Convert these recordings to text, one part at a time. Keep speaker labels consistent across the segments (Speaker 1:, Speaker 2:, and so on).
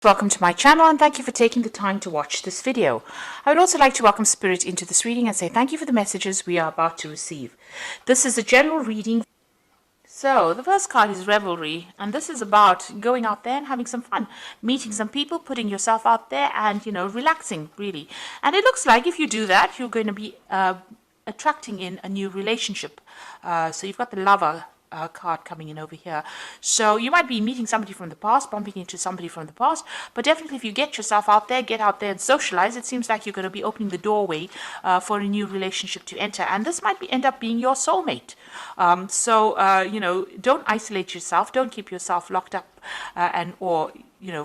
Speaker 1: Welcome to my channel and thank you for taking the time to watch this video. I would also like to welcome Spirit into this reading and say thank you for the messages we are about to receive. This is a general reading. So the first card is Revelry, and this is about going out there and having some fun, meeting some people, putting yourself out there and, relaxing really. And it looks like if you do that, you're going to be attracting in a new relationship. So you've got the Lover card coming in over here. So you might be meeting somebody from the past, bumping into somebody from the past, but definitely if you get yourself out there, get out there and socialize, it seems like you're going to be opening the doorway for a new relationship to enter, and this might end up being your soulmate. Don't isolate yourself, don't keep yourself locked up or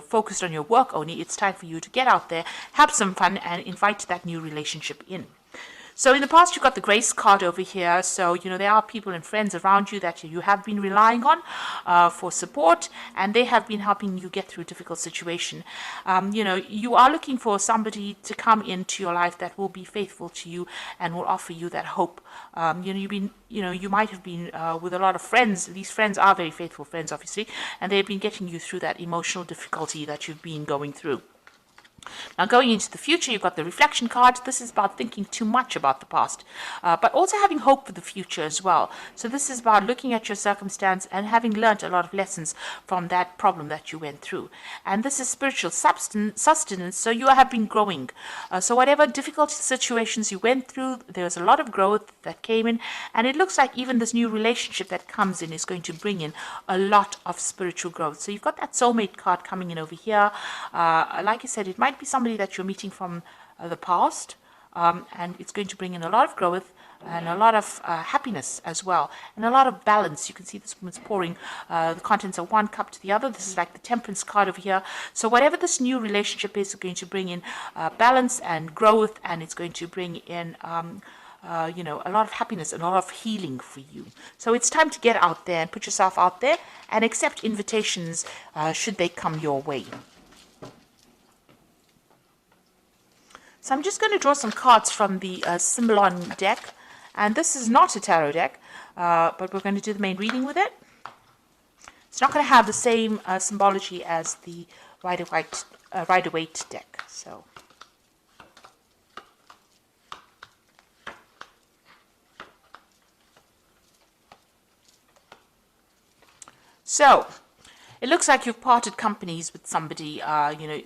Speaker 1: focused on your work only. It's time for you to get out there, have some fun, and invite that new relationship in. So in the past, you've got the Grace card over here. So, there are people and friends around you that you have been relying on for support, and they have been helping you get through a difficult situation. You are looking for somebody to come into your life that will be faithful to you and will offer you that hope. You might have been with a lot of friends. These friends are very faithful friends, obviously, and they've been getting you through that emotional difficulty that you've been going through. Now, going into the future, you've got the Reflection card. This is about thinking too much about the past, but also having hope for the future as well. So this is about looking at your circumstance and having learned a lot of lessons from that problem that you went through. And this is spiritual sustenance, so you have been growing. So whatever difficult situations you went through, there was a lot of growth that came in, and it looks like even this new relationship that comes in is going to bring in a lot of spiritual growth. So you've got that soulmate card coming in over here. Like I said, it might be somebody that you're meeting from the past, and it's going to bring in a lot of growth and a lot of happiness as well, and a lot of balance. You can see this woman's pouring the contents of one cup to the other. This is like the Temperance card over here. So whatever this new relationship is going to bring in balance and growth, and it's going to bring in a lot of happiness and a lot of healing for you. So it's time to get out there and put yourself out there and accept invitations should they come your way. So I'm just going to draw some cards from the Symbolon deck, and this is not a tarot deck, but we're going to do the main reading with it. It's not going to have the same symbology as the Rider-Waite deck. So it looks like you've parted companies with somebody,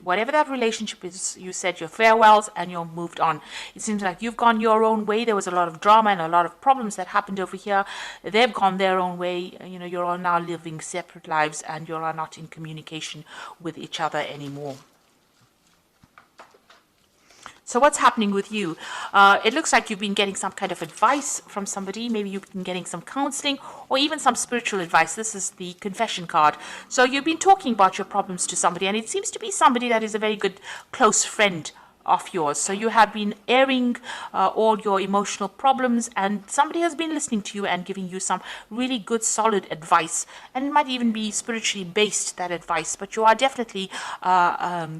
Speaker 1: whatever that relationship is, you said your farewells and you're moved on. It seems like you've gone your own way. There was a lot of drama and a lot of problems that happened over here. They've gone their own way. You're all now living separate lives and you're not in communication with each other anymore. So what's happening with you? It looks like you've been getting some kind of advice from somebody. Maybe you've been getting some counseling or even some spiritual advice. This is the Confession card. So you've been talking about your problems to somebody, and it seems to be somebody that is a very good close friend of yours. So you have been airing all your emotional problems, and somebody has been listening to you and giving you some really good solid advice, and it might even be spiritually based, that advice, but you are definitely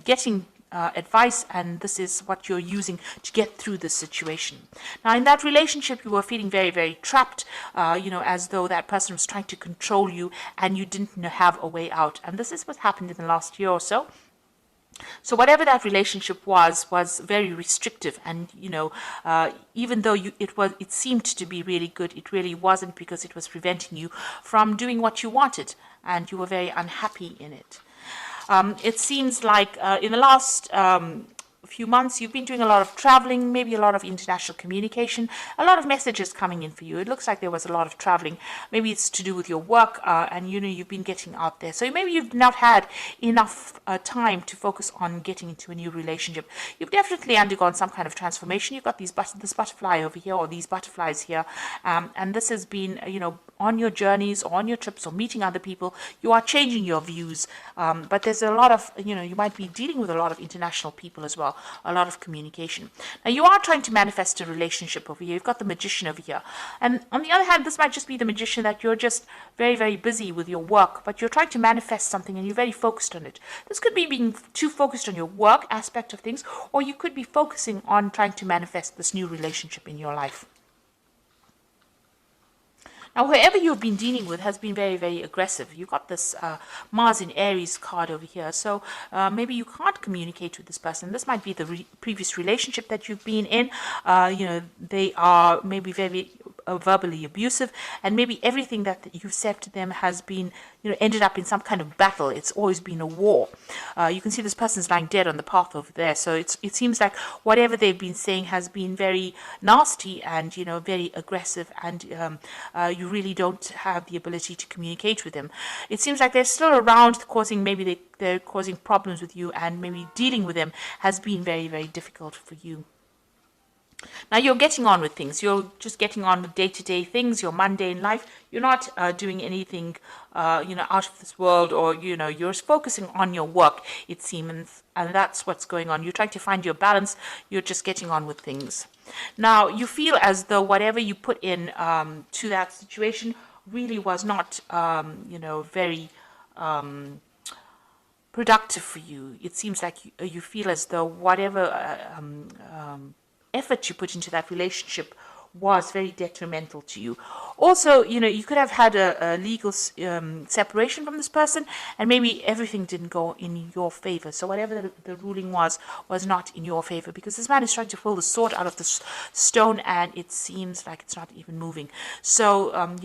Speaker 1: getting advice, and this is what you're using to get through this situation. Now, in that relationship, you were feeling very, very trapped, as though that person was trying to control you and you didn't have a way out. And this is what happened in the last year or so. So whatever that relationship was very restrictive, and even though it seemed to be really good, it really wasn't, because it was preventing you from doing what you wanted, and you were very unhappy in it. It seems like in the last few months you've been doing a lot of traveling, maybe a lot of international communication, a lot of messages coming in for you. It looks like there was a lot of traveling. Maybe it's to do with your work, and you've been getting out there. So maybe you've not had enough time to focus on getting into a new relationship. You've definitely undergone some kind of transformation. You've got this butterfly over here, or these butterflies here, and this has been on your journeys or on your trips or meeting other people. You are changing your views, but there's a lot of you might be dealing with a lot of international people as well, a lot of communication. Now, you are trying to manifest a relationship over here. You've got the Magician over here, and on the other hand, this might just be the Magician that you're just very, very busy with your work, but you're trying to manifest something and you're very focused on it. This could be being too focused on your work aspect of things, or you could be focusing on trying to manifest this new relationship in your life. Now, whoever you've been dealing with has been very, very aggressive. You got this Mars in Aries card over here. So maybe you can't communicate with this person. This might be the previous relationship that you've been in. They are maybe very verbally abusive, and maybe everything that you've said to them has been, ended up in some kind of battle. It's always been a war. You can see this person's lying dead on the path over there. So it seems like whatever they've been saying has been very nasty and, very aggressive, and you really don't have the ability to communicate with them. It seems like they're still around, causing, maybe they're causing problems with you, and maybe dealing with them has been very, very difficult for you. Now you're getting on with things. You're just getting on with day-to-day things, your mundane life. You're not doing anything, out of this world, or, you're focusing on your work, it seems, and that's what's going on. You're trying to find your balance. You're just getting on with things. Now you feel as though whatever you put in to that situation really was not, very productive for you. It seems like you feel as though whatever effort you put into that relationship was very detrimental to you. Also, you could have had a legal separation from this person, and maybe everything didn't go in your favor. So whatever the ruling was not in your favor, because this man is trying to pull the sword out of the stone, and it seems like it's not even moving. So,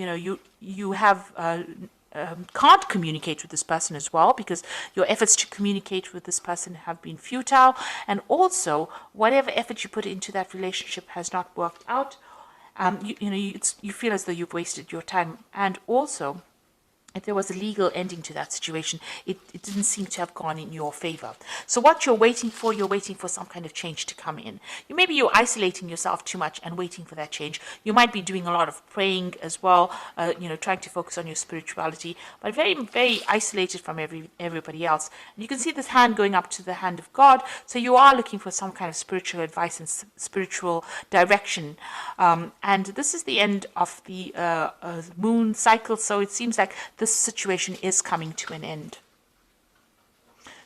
Speaker 1: you have can't communicate with this person as well, because your efforts to communicate with this person have been futile, and also whatever effort you put into that relationship has not worked out. You feel as though you've wasted your time, and also if there was a legal ending to that situation, it didn't seem to have gone in your favor. So what you're waiting for some kind of change to come in. Maybe you're isolating yourself too much and waiting for that change. You might be doing a lot of praying as well, trying to focus on your spirituality, but very, very isolated from everybody else. And you can see this hand going up to the hand of God. So you are looking for some kind of spiritual advice and spiritual direction. And this is the end of the moon cycle. So it seems like this situation is coming to an end.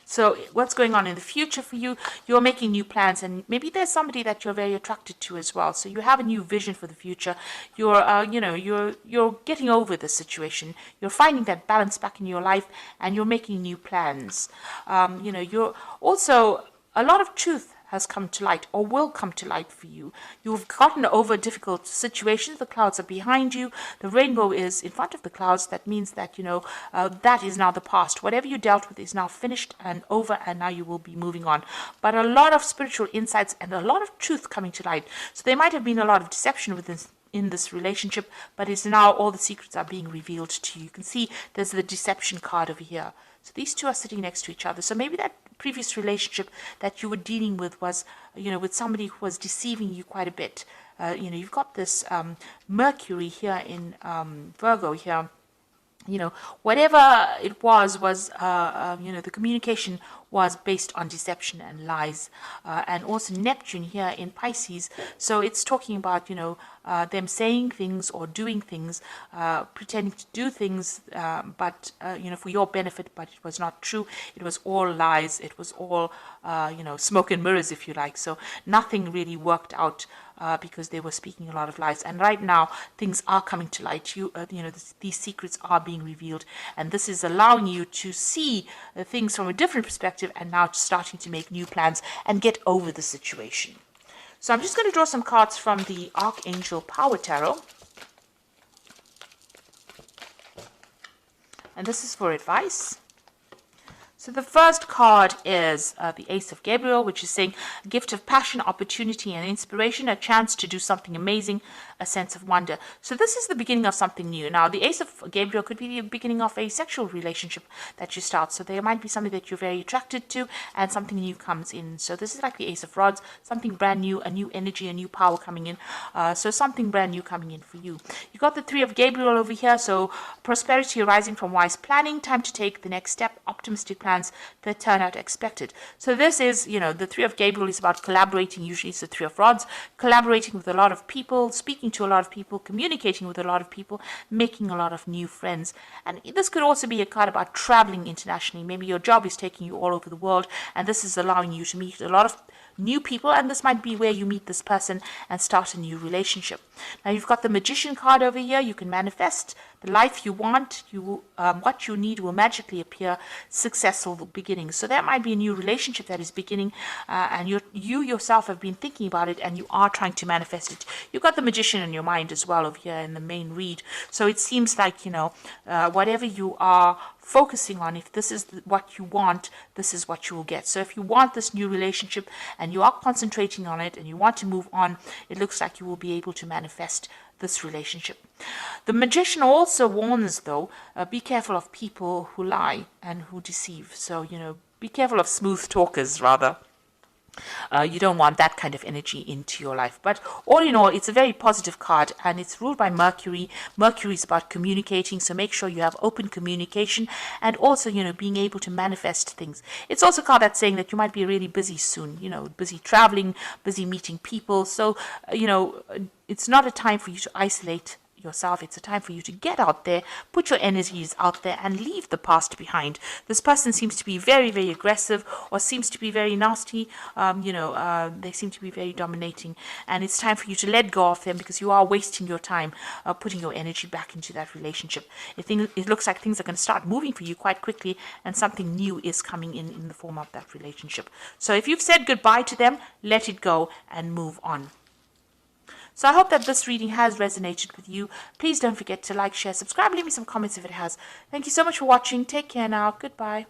Speaker 1: So what's going on in the future for you? You're making new plans, and maybe there's somebody that you're very attracted to as well. So you have a new vision for the future. You're, you're getting over the situation. You're finding that balance back in your life, and you're making new plans. You're also, a lot of truth has come to light, or will come to light for you. You've gotten over difficult situations. The clouds are behind you. The rainbow is in front of the clouds. That means that, that is now the past. Whatever you dealt with is now finished and over, and now you will be moving on. But a lot of spiritual insights and a lot of truth coming to light. So there might have been a lot of deception in this relationship, but it's now all the secrets are being revealed to you. You can see there's the deception card over here. So these two are sitting next to each other. So maybe that previous relationship that you were dealing with was, with somebody who was deceiving you quite a bit. You've got this Mercury here in Virgo here. Whatever it was, the communication was based on deception and lies. And also Neptune here in Pisces. So it's talking about, them saying things or doing things, pretending to do things, but, for your benefit, but it was not true. It was all lies. It was all, smoke and mirrors, if you like. So nothing really worked out. Because they were speaking a lot of lies, and right now things are coming to light. These secrets are being revealed, and this is allowing you to see things from a different perspective, and now starting to make new plans and get over the situation. So I'm just going to draw some cards from the Archangel Power Tarot, and this is for advice. So the first card is the Ace of Gabriel, which is saying a gift of passion, opportunity, and inspiration, a chance to do something amazing, a sense of wonder. So this is the beginning of something new. Now, the Ace of Gabriel could be the beginning of a sexual relationship that you start. So there might be something that you're very attracted to, and something new comes in. So this is like the Ace of Rods, something brand new, a new energy, a new power coming in. So something brand new coming in for you. You got the Three of Gabriel over here. So prosperity arising from wise planning, time to take the next step, optimistic plans that turn out expected. So this is, the Three of Gabriel is about collaborating. Usually it's the Three of Rods, collaborating with a lot of people, speaking to a lot of people, communicating with a lot of people, making a lot of new friends. And this could also be a card about traveling internationally. Maybe your job is taking you all over the world, and this is allowing you to meet a lot of new people, and this might be where you meet this person and start a new relationship. Now you've got the Magician card over here. You can manifest the life you want. What you need will magically appear. Successful beginnings. So that might be a new relationship that is beginning, and you yourself have been thinking about it, and you are trying to manifest it. You've got the Magician in your mind as well over here in the main read. So it seems like, whatever you are focusing on, if this is what you want, this is what you will get. So if you want this new relationship and you are concentrating on it and you want to move on, it looks like you will be able to manifest this relationship. The Magician also warns, though, be careful of people who lie and who deceive. So, be careful of smooth talkers, rather. You don't want that kind of energy into your life. But all in all, it's a very positive card, and it's ruled by Mercury. Mercury is about communicating, so make sure you have open communication, and also, being able to manifest things. It's also a card that's saying that you might be really busy soon, busy traveling, busy meeting people. So, it's not a time for you to isolate yourself. It's a time for you to get out there, put your energies out there, and leave the past behind. This person seems to be very, very aggressive, or seems to be very nasty. They seem to be very dominating, and it's time for you to let go of them, because you are wasting your time putting your energy back into that relationship. It looks like things are going to start moving for you quite quickly, and something new is coming in the form of that relationship. So if you've said goodbye to them, let it go and move on. So I hope that this reading has resonated with you. Please don't forget to like, share, subscribe, leave me some comments if it has. Thank you so much for watching. Take care now. Goodbye.